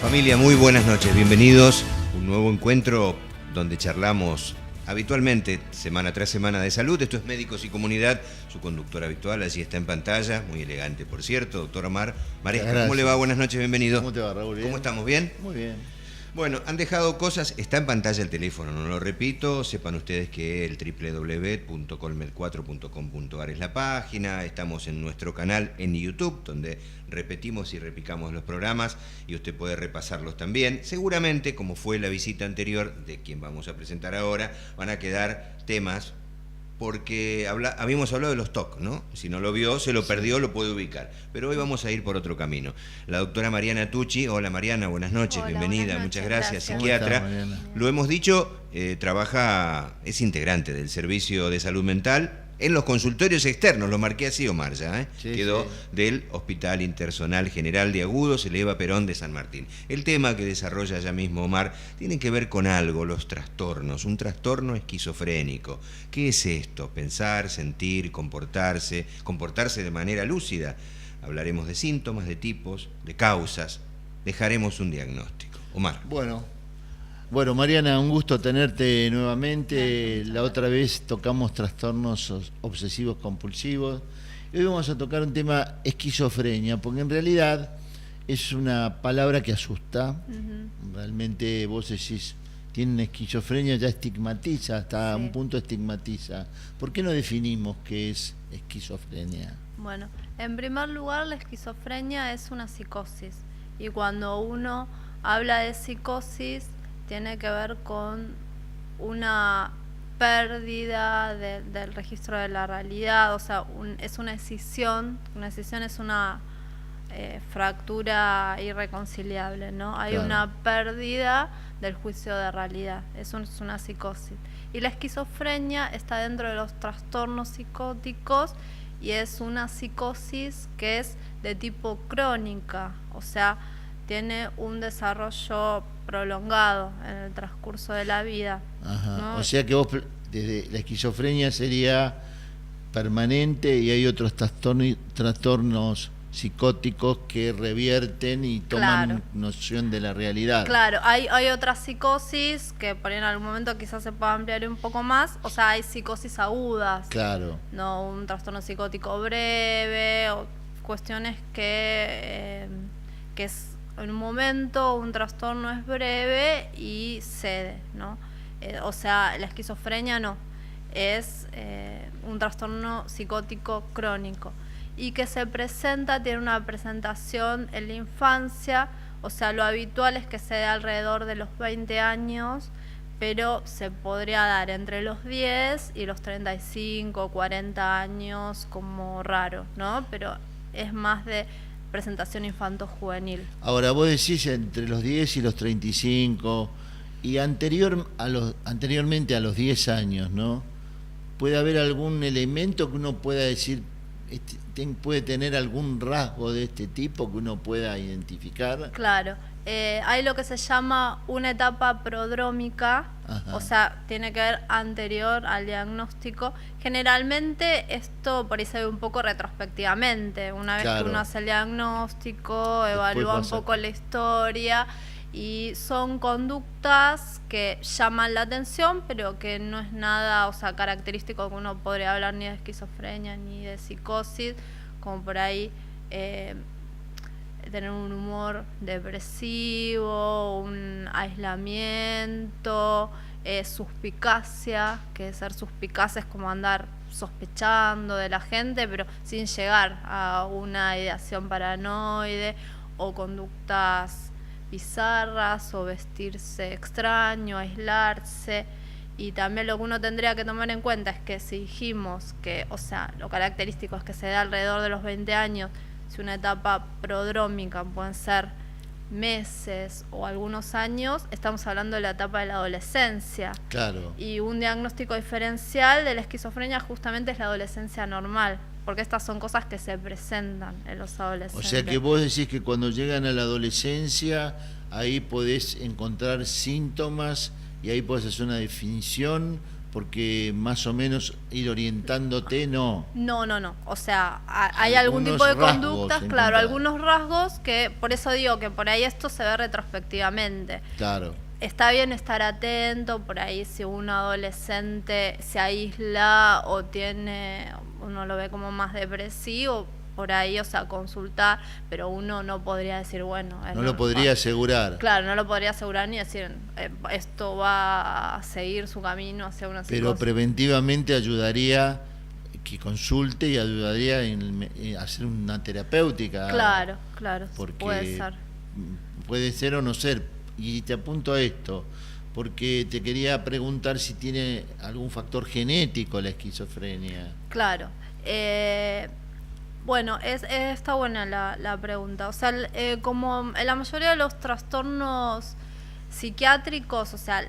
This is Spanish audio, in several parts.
Familia, muy buenas noches, bienvenidos. Un nuevo encuentro donde charlamos habitualmente, semana tras semana, de salud. Esto es Médicos y Comunidad, su conductor habitual, allí está en pantalla, muy elegante por cierto, doctor Omar Maresca. ¿Cómo le va? Buenas noches, bienvenido. ¿Cómo te va, Raúl? ¿Cómo estamos? ¿Bien? Muy bien. Bueno, han dejado cosas, está en pantalla el teléfono, no lo repito, sepan ustedes que el www.colmed4.com.ar es la página, estamos en nuestro canal en YouTube, donde repetimos y repicamos los programas y usted puede repasarlos también. Seguramente, como fue la visita anterior de quien vamos a presentar ahora, van a quedar temas porque habíamos hablado de los TOC, ¿no? Si no lo vio, se lo perdió, lo puede ubicar. Pero hoy vamos a ir por otro camino. La doctora Mariana Tucci, hola Mariana, buenas noches, Hola, bienvenida, buenas noches, muchas gracias, gracias. psiquiatra. ¿Cómo está, Mariana? Lo hemos dicho, es integrante del Servicio de Salud Mental en los consultorios externos, lo marqué así, Omar, ya, Sí, quedó sí. del Hospital Intersonal General de Agudos, Eleva Perón de San Martín. El tema que desarrolla ya mismo Omar tiene que ver con algo, los trastornos, un trastorno esquizofrénico. ¿Qué es esto? Pensar, sentir, comportarse de manera lúcida. Hablaremos de síntomas, de tipos, de causas. Dejaremos un diagnóstico. Omar. Bueno, Mariana, un gusto tenerte nuevamente. La otra vez tocamos trastornos obsesivos compulsivos. Hoy vamos a tocar un tema esquizofrenia, porque en realidad es una palabra que asusta. Realmente vos decís, tienen esquizofrenia, ya estigmatiza, hasta un punto estigmatiza. ¿Por qué no definimos qué es esquizofrenia? Bueno, en primer lugar, la esquizofrenia es una psicosis. Y cuando uno habla de psicosis, tiene que ver con una pérdida del registro de la realidad, o sea, es una escisión es una fractura irreconciliable, ¿no? Hay Claro. una pérdida del juicio de realidad, eso es una psicosis. Y la esquizofrenia está dentro de los trastornos psicóticos y es una psicosis que es de tipo crónica, o sea, tiene un desarrollo prolongado en el transcurso de la vida. Ajá. ¿No? O sea que vos, desde la esquizofrenia sería permanente y hay otros trastornos psicóticos que revierten y toman Claro. noción de la realidad. Claro, hay otras psicosis que por ahí en algún momento quizás se pueda ampliar un poco más, o sea, hay psicosis agudas, Claro. no un trastorno psicótico breve, o cuestiones que es en un momento un trastorno es breve y cede, ¿no? O sea, la esquizofrenia no, es un trastorno psicótico crónico y que se presenta, tiene una presentación en la infancia, o sea, lo habitual es que se dé alrededor de los 20 años, pero se podría dar entre los 10 y los 35, 40 años como raro, ¿no? Pero es más de presentación infanto-juvenil. Ahora, vos decís entre los 10 y los 35, y anteriormente a los 10 años, ¿no? ¿Puede haber algún elemento que uno pueda decir, puede tener algún rasgo de este tipo que uno pueda identificar? Claro, hay lo que se llama una etapa prodrómica, Ajá. o sea, tiene que ver anterior al diagnóstico. Generalmente esto por ahí se ve un poco retrospectivamente, una vez Claro. que uno hace el diagnóstico, evalúa un pasa. poco la historia y son conductas que llaman la atención, pero que no es nada, o sea, característico que uno podría hablar ni de esquizofrenia ni de psicosis, como por ahí tener un humor depresivo, un aislamiento, suspicacia, que ser suspicaz es como andar sospechando de la gente, pero sin llegar a una ideación paranoide, o conductas bizarras, o vestirse extraño, aislarse. Y también lo que uno tendría que tomar en cuenta es que si dijimos que, o sea, lo característico es que se da alrededor de los 20 años, si una etapa prodrómica pueden ser meses o algunos años, estamos hablando de la etapa de la adolescencia. Claro. Y un diagnóstico diferencial de la esquizofrenia justamente es la adolescencia normal, porque estas son cosas que se presentan en los O adolescentes. sea que vos decís que cuando llegan a la adolescencia, ahí podés encontrar síntomas y ahí podés hacer una definición porque más o menos ir orientándote, no. No. O sea, hay algún tipo de conductas, claro, algunos rasgos que, por eso digo que por ahí esto se ve retrospectivamente. Claro. Está bien estar atento, por ahí si un adolescente se aísla o uno lo ve como más depresivo, por ahí, o sea, consultar, pero uno no podría decir, bueno... No lo podría asegurar. Claro, no lo podría asegurar ni decir, esto va a seguir su camino hacia una psicosis. Pero preventivamente ayudaría que consulte y ayudaría en hacer una terapéutica. Claro, porque puede ser. Puede ser o no ser. Y te apunto a esto, porque te quería preguntar si tiene algún factor genético la esquizofrenia. Claro. Bueno, está buena la pregunta. O sea, como en la mayoría de los trastornos psiquiátricos, o sea,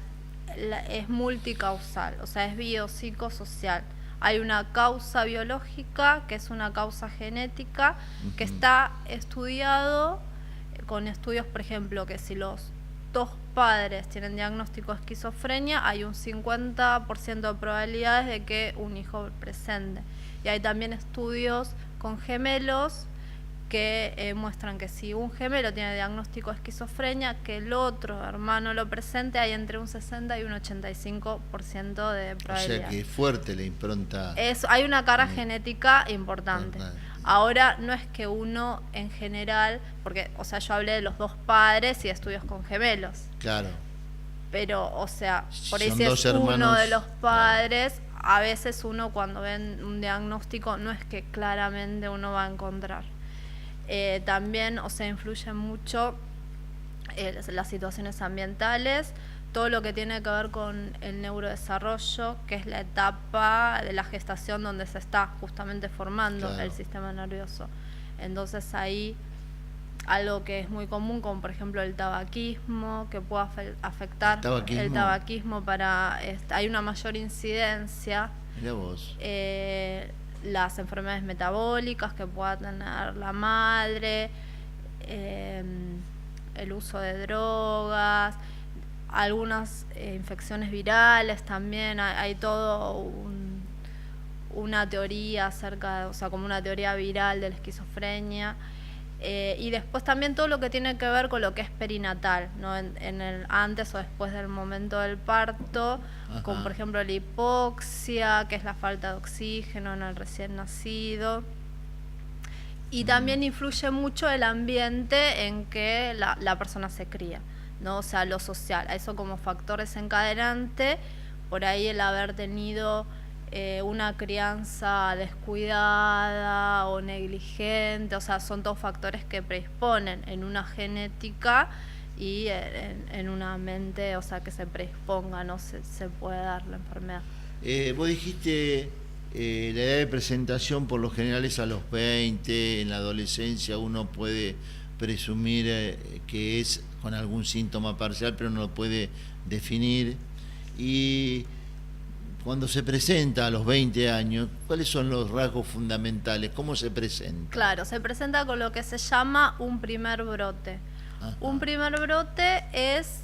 es multicausal, o sea, es biopsicosocial. Hay una causa biológica, que es una causa genética, que está estudiado con estudios, por ejemplo, que si los dos padres tienen diagnóstico de esquizofrenia, hay un 50% de probabilidades de que un hijo presente. Y hay también estudios con gemelos que muestran que si un gemelo tiene diagnóstico de esquizofrenia, que el otro hermano lo presente, hay entre un 60 y un 85% de probabilidad. O sea que es fuerte la impronta. Hay una carga genética importante. Ahora, no es que uno en general, porque, o sea, yo hablé de los dos padres y de estudios con gemelos. Claro. Pero, o sea, por ahí Son si dos es uno hermanos, de los padres, a veces uno cuando ven un diagnóstico no es que claramente uno va a encontrar. También, o sea, influye mucho las situaciones ambientales, todo lo que tiene que ver con el neurodesarrollo, que es la etapa de la gestación donde se está justamente formando el sistema nervioso. Entonces ahí algo que es muy común, como por ejemplo el tabaquismo, que puede afectar el tabaquismo hay una mayor incidencia. Mirá vos. Las enfermedades metabólicas que pueda tener la madre, el uso de drogas, algunas infecciones virales también. Hay todo una teoría acerca de, o sea, como una teoría viral de la esquizofrenia. Y después también todo lo que tiene que ver con lo que es perinatal, ¿no? En el antes o después del momento del parto. Ajá. Como por ejemplo la hipoxia, que es la falta de oxígeno en el recién nacido. Y también influye mucho el ambiente en que la persona se cría, ¿no? O sea, lo social, eso como factor desencadenante. Por ahí el haber tenido una crianza descuidada o negligente, o sea, son todos factores que predisponen en una genética y en una mente, o sea, que se predisponga, no se puede dar la enfermedad. Vos dijiste la edad de presentación por lo general es a los 20, en la adolescencia uno puede presumir que es con algún síntoma parcial, pero no lo puede definir. Y cuando se presenta a los 20 años, ¿cuáles son los rasgos fundamentales? ¿Cómo se presenta? Claro, se presenta con lo que se llama un primer brote. Ajá. Un primer brote es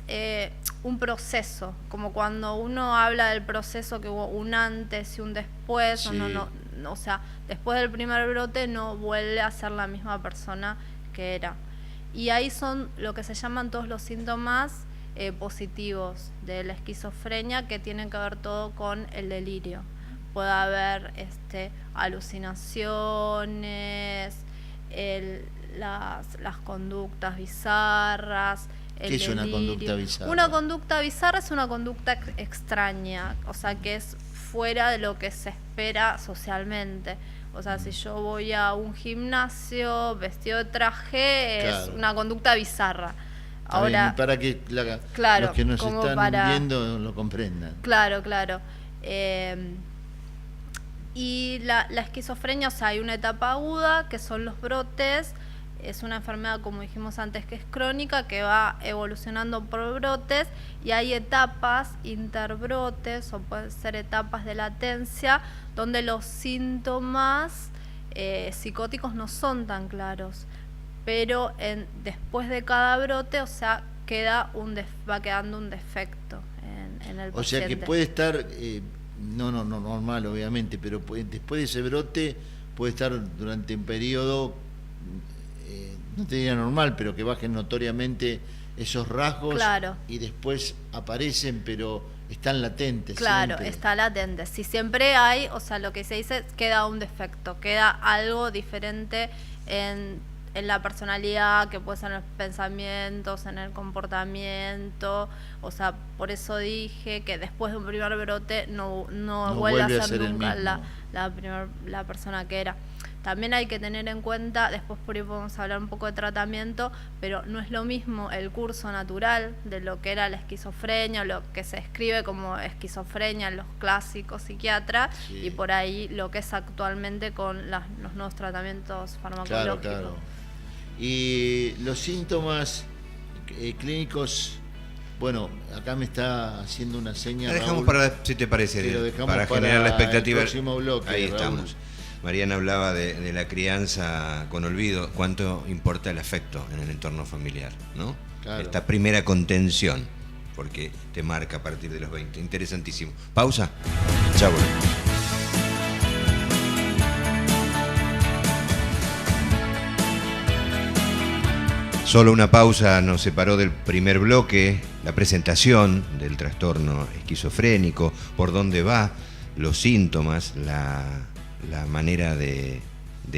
un proceso, como cuando uno habla del proceso que hubo un antes y un después, sí. O sea, después del primer brote no vuelve a ser la misma persona que era. Y ahí son lo que se llaman todos los síntomas positivos de la esquizofrenia, que tienen que ver todo con el delirio. Puede haber alucinaciones, las conductas bizarras. ¿Qué es una conducta bizarra? Una conducta bizarra es una conducta extraña, o sea, que es fuera de lo que se espera socialmente. O sea, si yo voy a un gimnasio vestido de traje, es una conducta bizarra. Ahora, para que los que nos están viendo lo comprendan. Claro. Y la esquizofrenia, o sea, hay una etapa aguda, que son los brotes. Es una enfermedad, como dijimos antes, que es crónica, que va evolucionando por brotes, y hay etapas interbrotes, o pueden ser etapas de latencia, donde los síntomas psicóticos no son tan claros, pero después de cada brote, o sea, va quedando un defecto en el paciente. O sea que puede estar no normal, obviamente, pero después de ese brote puede estar durante un periodo, no te diría normal, pero que bajen notoriamente esos rasgos, claro, y después aparecen, pero están latentes. claro, siempre. está latente. Si siempre hay, o sea, lo que se dice, queda un defecto, queda algo diferente en la personalidad, que puede ser en los pensamientos, en el comportamiento. O sea, por eso dije que después de un primer brote no vuelve a ser nunca la persona que era. También hay que tener en cuenta, después por ahí podemos hablar un poco de tratamiento, pero no es lo mismo el curso natural de lo que era la esquizofrenia, lo que se describe como esquizofrenia en los clásicos psiquiatras, sí, y por ahí lo que es actualmente con los nuevos tratamientos farmacológicos. Claro. Y los síntomas clínicos, bueno, acá me está haciendo una seña. La dejamos Raúl, si te parece, para generar la expectativa. El próximo bloque, ahí Raúl. estamos. Mariana hablaba de la crianza con olvido. ¿Cuánto importa el afecto en el entorno familiar, ¿no? Claro. Esta primera contención, porque te marca a partir de los 20. Interesantísimo. Pausa. Ya volvemos. Solo una pausa nos separó del primer bloque, la presentación del trastorno esquizofrénico, por dónde va, los síntomas, la manera de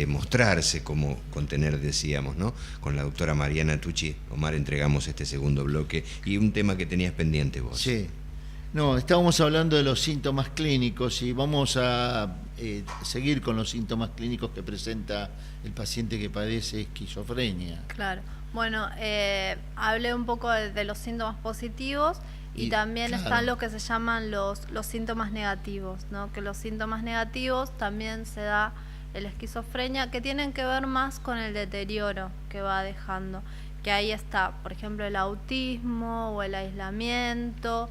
mostrarse, cómo contener, decíamos, ¿no? Con la doctora Mariana Tucci, Omar, entregamos este segundo bloque y un tema que tenías pendiente vos. Sí. No, estábamos hablando de los síntomas clínicos y vamos a seguir con los síntomas clínicos que presenta el paciente que padece esquizofrenia. Claro. Bueno, hablé un poco de los síntomas positivos y también claro, están lo que se llaman los síntomas negativos, ¿no? Que los síntomas negativos también se da en la esquizofrenia, que tienen que ver más con el deterioro que va dejando. Que ahí está, por ejemplo, el autismo o el aislamiento,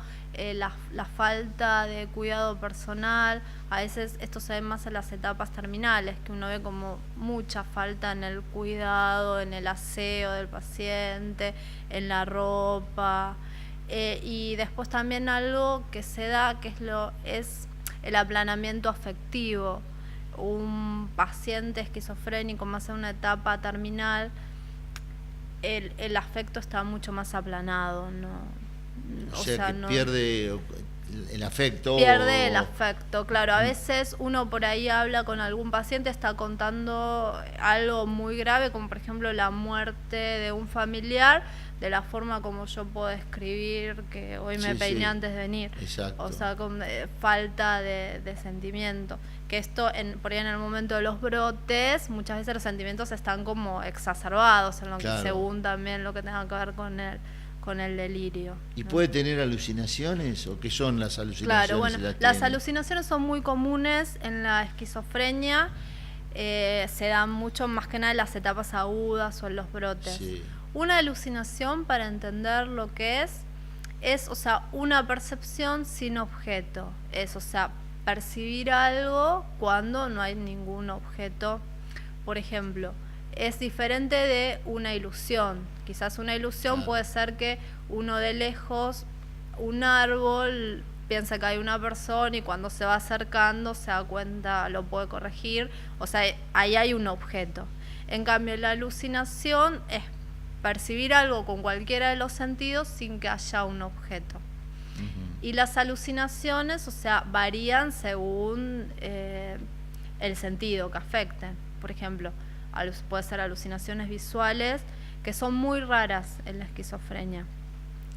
la falta de cuidado personal. A veces esto se ve más en las etapas terminales, que uno ve como mucha falta en el cuidado, en el aseo del paciente, en la ropa. Y después también algo que se da, que es el aplanamiento afectivo. Un paciente esquizofrénico más en una etapa terminal, el afecto está mucho más aplanado, ¿no? O sea, que pierde el afecto. Pierde el afecto, claro. A veces uno por ahí habla con algún paciente, está contando algo muy grave, como por ejemplo la muerte de un familiar, de la forma como yo puedo describir que hoy me peiné antes de venir. Exacto. O sea, con falta de sentimiento. Que esto, por ahí en el momento de los brotes, muchas veces los sentimientos están como exacerbados, en lo que según también lo que tenga que ver con el delirio. ¿Y puede tener alucinaciones? ¿O qué son las alucinaciones? Claro, bueno, las alucinaciones son muy comunes en la esquizofrenia, se dan mucho más que nada en las etapas agudas o en los brotes. Sí. Una alucinación, para entender lo que es, o sea, una percepción sin objeto. O sea, percibir algo cuando no hay ningún objeto. Por ejemplo, es diferente de una ilusión. Quizás una ilusión puede ser que uno de lejos, un árbol, piensa que hay una persona y cuando se va acercando se da cuenta, lo puede corregir. O sea, ahí hay un objeto. En cambio, la alucinación es percibir algo con cualquiera de los sentidos sin que haya un objeto. Y las alucinaciones, o sea, varían según el sentido que afecten. Por ejemplo, puede ser alucinaciones visuales, que son muy raras en la esquizofrenia.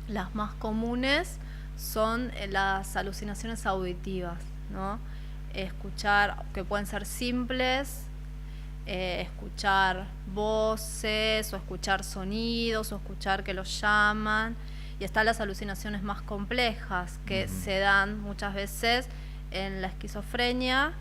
Las más comunes son las alucinaciones auditivas, ¿no? Escuchar, que pueden ser simples, escuchar voces, o escuchar sonidos, o escuchar que los llaman. Y están las alucinaciones más complejas, que se dan muchas veces en la esquizofrenia,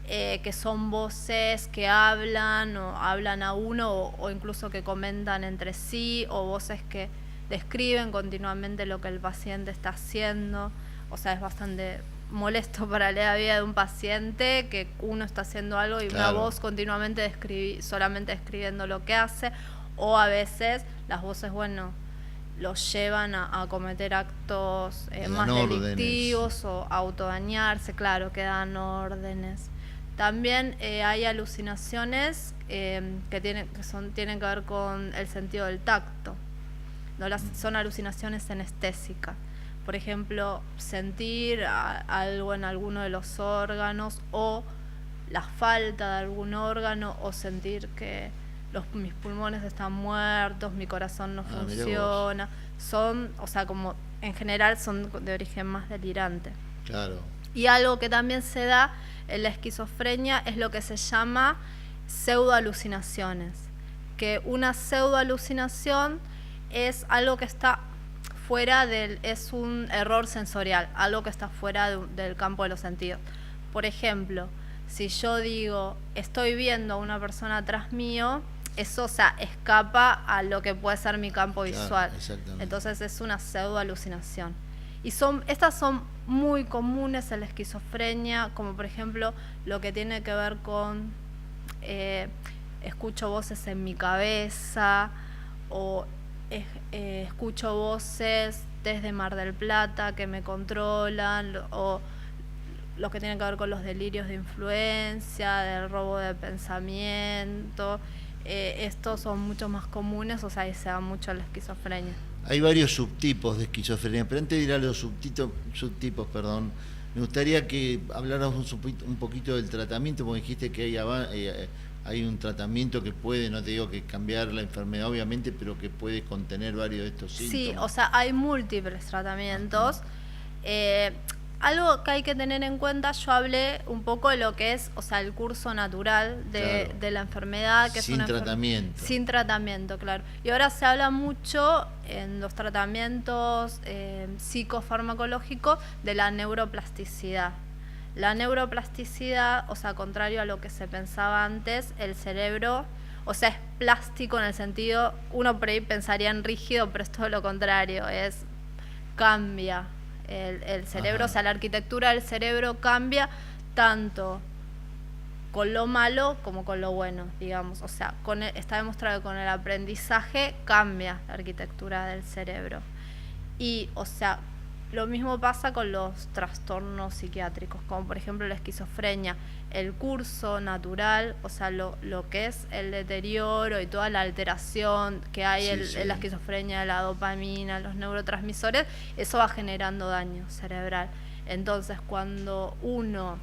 que son voces que hablan o hablan a uno, o incluso que comentan entre sí, o voces que describen continuamente lo que el paciente está haciendo. O sea, es bastante molesto para la vida de un paciente que uno está haciendo algo y una voz continuamente solamente describiendo lo que hace. O a veces las voces, bueno, los llevan a cometer actos Que más dan órdenes. delictivos o autodañarse, claro, que dan órdenes. También hay alucinaciones que tienen que ver con el sentido del tacto. No son alucinaciones sinestésicas. Por ejemplo, sentir algo en alguno de los órganos o la falta de algún órgano, o sentir que mis pulmones están muertos, mi corazón no funciona. Son, o sea, como en general son de origen más delirante. Claro. Y algo que también se da en la esquizofrenia es lo que se llama pseudoalucinaciones. Que una pseudoalucinación es algo que está fuera es un error sensorial, algo que está fuera del campo de los sentidos. Por ejemplo, si yo digo, estoy viendo a una persona atrás mío, eso, o sea, escapa a lo que puede ser mi campo visual. Exactamente. Entonces es una pseudoalucinación. Y estas son muy comunes en la esquizofrenia, como por ejemplo lo que tiene que ver con escucho voces en mi cabeza, o escucho voces desde Mar del Plata que me controlan, o lo que tiene que ver con los delirios de influencia, del robo de pensamiento. Estos son mucho más comunes, o sea, y se da mucho en la esquizofrenia. Hay varios subtipos de esquizofrenia, pero antes de ir a los subtipos, me gustaría que habláramos un poquito del tratamiento, porque dijiste que hay un tratamiento que puede, no te digo que cambiar la enfermedad obviamente, pero que puede contener varios de estos síntomas. Sí, o sea, hay múltiples tratamientos. Algo que hay que tener en cuenta, yo hablé un poco de lo que es, o sea, el curso natural de la enfermedad, que sin es tratamiento. Sin tratamiento, claro. Y ahora se habla mucho en los tratamientos psicofarmacológicos de la neuroplasticidad. La neuroplasticidad, o sea, contrario a lo que se pensaba antes, el cerebro, o sea, es plástico en el sentido, uno por ahí pensaría en rígido, pero es todo lo contrario, cambia. El cerebro, Ajá. o sea, la arquitectura del cerebro cambia tanto con lo malo como con lo bueno, digamos. O sea, está demostrado que con el aprendizaje cambia la arquitectura del cerebro. Y, o sea, lo mismo pasa con los trastornos psiquiátricos, como por ejemplo la esquizofrenia. El curso natural, o sea, lo que es el deterioro y toda la alteración que hay en la esquizofrenia, la dopamina, los neurotransmisores, eso va generando daño cerebral. Entonces, cuando uno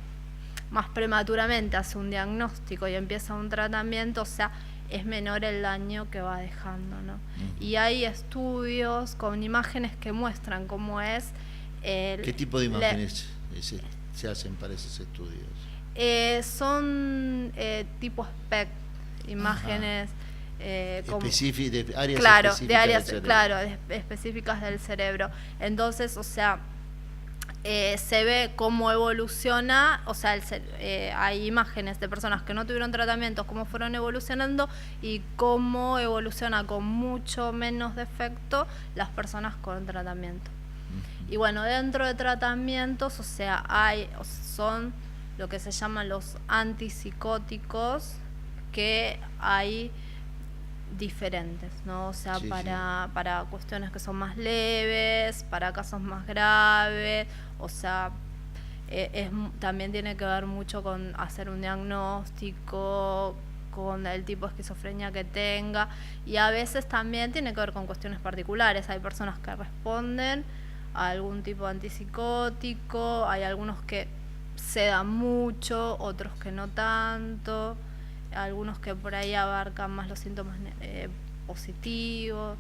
más prematuramente hace un diagnóstico y empieza un tratamiento, o sea, es menor el daño que va dejando, ¿no? Y hay estudios con imágenes que muestran cómo es... ¿Qué tipo de imágenes se hacen para esos estudios? Son tipo SPECT, imágenes de áreas claro, específicas de áreas, del cerebro. claro, específicas del cerebro. Entonces, o sea, se ve cómo evoluciona, o sea, hay imágenes de personas que no tuvieron tratamientos, cómo fueron evolucionando y cómo evoluciona con mucho menos defecto las personas con tratamiento. Y bueno, dentro de tratamientos, o sea, son lo que se llaman los antipsicóticos, que hay diferentes, ¿no? O sea, para cuestiones que son más leves, para casos más graves, o sea, también tiene que ver mucho con hacer un diagnóstico, con el tipo de esquizofrenia que tenga, y a veces también tiene que ver con cuestiones particulares. Hay personas que responden a algún tipo de antipsicótico, hay algunos que se dan mucho, otros que no tanto, algunos que por ahí abarcan más los síntomas positivos.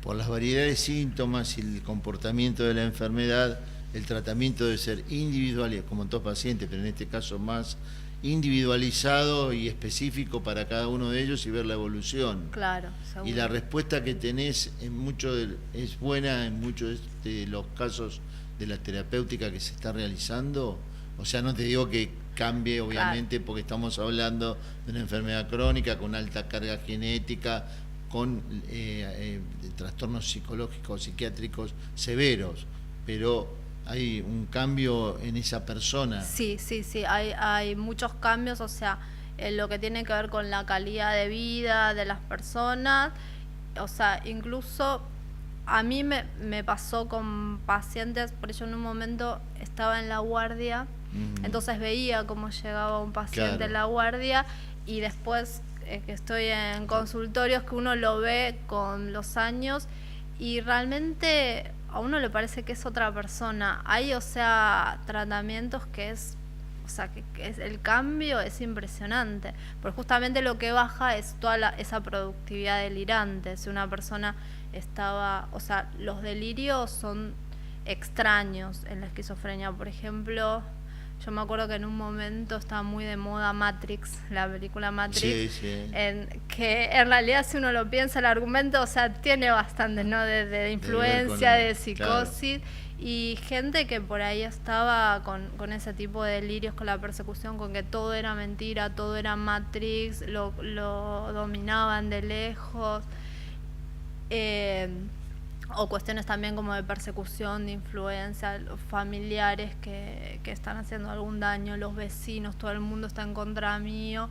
Por las variedades de síntomas y el comportamiento de la enfermedad, el tratamiento debe ser individual, como en todo paciente, pero en este caso más individualizado y específico para cada uno de ellos y ver la evolución. Claro, seguro. Y la respuesta que tenés es buena en muchos de los casos de la terapéutica que se está realizando. O sea, no te digo que cambie, obviamente, porque estamos hablando de una enfermedad crónica con alta carga genética, con trastornos psicológicos, psiquiátricos severos, pero hay un cambio en esa persona. Sí, hay muchos cambios, o sea, en lo que tiene que ver con la calidad de vida de las personas, o sea, incluso a mí me pasó con pacientes, por eso en un momento estaba en la guardia, entonces veía cómo llegaba un paciente en la guardia y después que estoy en consultorios que uno lo ve con los años y realmente a uno le parece que es otra persona. Hay, o sea, tratamientos que es, o sea, que el cambio es impresionante, porque justamente lo que baja es toda esa productividad delirante. Si una persona estaba, o sea, los delirios son extraños en la esquizofrenia. Por ejemplo, yo me acuerdo que en un momento estaba muy de moda Matrix, la película Matrix, que en realidad si uno lo piensa, el argumento, o sea, tiene bastante, ¿no? De influencia, de psicosis, claro. Y gente que por ahí estaba con ese tipo de delirios, con la persecución, con que todo era mentira, todo era Matrix, lo dominaban de lejos. O cuestiones también como de persecución, de influencia, los familiares que están haciendo algún daño, los vecinos, todo el mundo está en contra mío.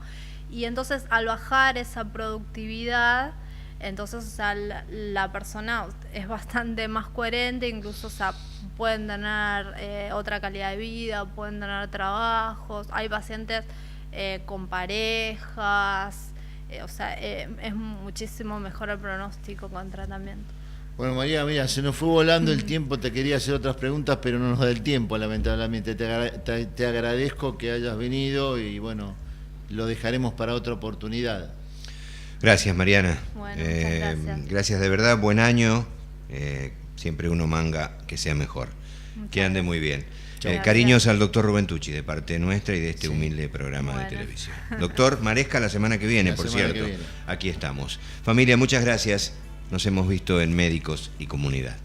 Y entonces al bajar esa productividad, entonces, o sea, la persona es bastante más coherente, incluso, o sea, pueden tener otra calidad de vida, pueden tener trabajos. Hay pacientes con parejas, o sea, es muchísimo mejor el pronóstico con tratamiento. Bueno, María, mira, se nos fue volando el tiempo, te quería hacer otras preguntas, pero no nos da el tiempo, lamentablemente. Te agradezco que hayas venido y bueno, lo dejaremos para otra oportunidad. Gracias, Mariana. Bueno, muchas gracias. Gracias de verdad, buen año. Siempre uno manga que sea mejor. Que ande muy bien. Cariños al doctor Rubén Tucci, de parte nuestra y de este humilde programa de televisión. Doctor, Maresca la semana que viene, por cierto. Aquí estamos. Familia, muchas gracias. Nos hemos visto en Médicos y Comunidad.